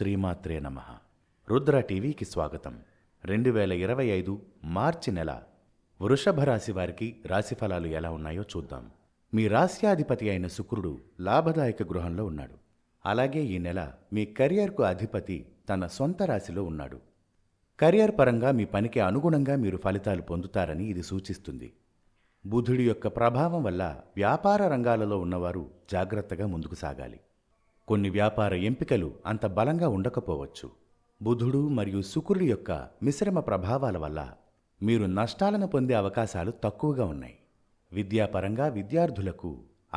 శ్రీమాత్రే నమః. రుద్ర టీవీకి స్వాగతం. 2025 మార్చి నెల వృషభ రాశి వారికి రాశిఫలాలు ఎలా ఉన్నాయో చూద్దాం. మీ రాశ్యాధిపతి అయిన శుక్రుడు లాభదాయక గృహంలో ఉన్నాడు. అలాగే ఈ నెల మీ కెరియర్కు అధిపతి తన సొంత రాశిలో ఉన్నాడు. కెరియర్ పరంగా మీ పనికి అనుగుణంగా మీరు ఫలితాలు పొందుతారని ఇది సూచిస్తుంది. బుధుడి యొక్క ప్రభావం వల్ల వ్యాపార రంగాలలో ఉన్నవారు జాగ్రత్తగా ముందుకు సాగాలి. కొన్ని వ్యాపార ఎంపికలు అంత బలంగా ఉండకపోవచ్చు. బుధుడు మరియు శుక్రుడి యొక్క మిశ్రమ ప్రభావాల వల్ల మీరు నష్టాలను పొందే అవకాశాలు తక్కువగా ఉన్నాయి. విద్యాపరంగా విద్యార్థులకు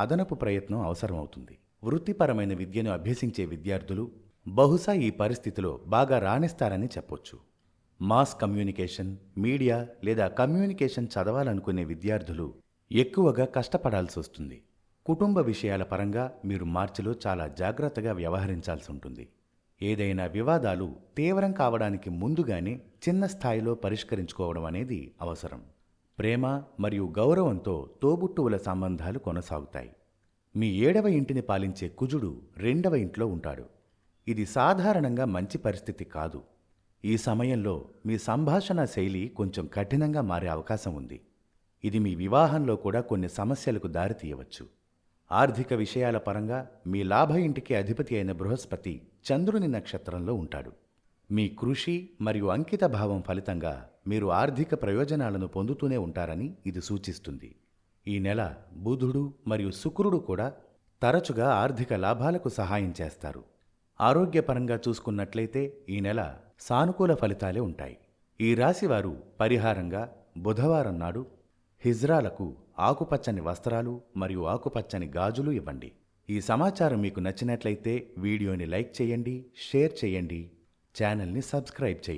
అదనపు ప్రయత్నం అవసరమవుతుంది. వృత్తిపరమైన విద్యను అభ్యసించే విద్యార్థులు బహుశా ఈ పరిస్థితిలో బాగా రాణిస్తారని చెప్పొచ్చు. మాస్ కమ్యూనికేషన్, మీడియా లేదా కమ్యూనికేషన్ చదవాలనుకునే విద్యార్థులు ఎక్కువగా కష్టపడాల్సి వస్తుంది. కుటుంబ విషయాల పరంగా మీరు మార్చిలో చాలా జాగ్రత్తగా వ్యవహరించాల్సి ఉంటుంది. ఏదైనా వివాదాలు తీవ్రం కావడానికి ముందుగానే చిన్న స్థాయిలో పరిష్కరించుకోవడం అనేది అవసరం. ప్రేమ మరియు గౌరవంతో తోబుట్టువుల సంబంధాలు కొనసాగుతాయి. మీ 7వ ఇంటిని పాలించే కుజుడు 2వ ఇంట్లో ఉంటాడు. ఇది సాధారణంగా మంచి పరిస్థితి కాదు. ఈ సమయంలో మీ సంభాషణ శైలి కొంచెం కఠినంగా మారే అవకాశం ఉంది. ఇది మీ వివాహంలో కూడా కొన్ని సమస్యలకు దారితీయవచ్చు. ఆర్థిక విషయాల పరంగా మీ లాభ ఇంటికి అధిపతి అయిన బృహస్పతి చంద్రుని నక్షత్రంలో ఉంటాడు. మీ కృషి మరియు అంకిత భావం ఫలితంగా మీరు ఆర్థిక ప్రయోజనాలను పొందుతూనే ఉంటారని ఇది సూచిస్తుంది. ఈ నెల బుధుడు మరియు శుక్రుడు కూడా తరచుగా ఆర్థిక లాభాలకు సహాయం చేస్తారు. ఆరోగ్యపరంగా చూసుకున్నట్లయితే ఈ నెల సానుకూల ఫలితాలే ఉంటాయి. ఈ రాశివారు పరిహారంగా బుధవారం నాడు హిజ్రాలకు ఆకుపచ్చని వస్త్రాలు మరియు ఆకుపచ్చని గాజులు ఇవ్వండి. ఈ సమాచారం మీకు నచ్చినట్లయితే వీడియోని లైక్ చేయండి, షేర్ చేయండి, ఛానల్ని సబ్స్క్రైబ్ చేయండి.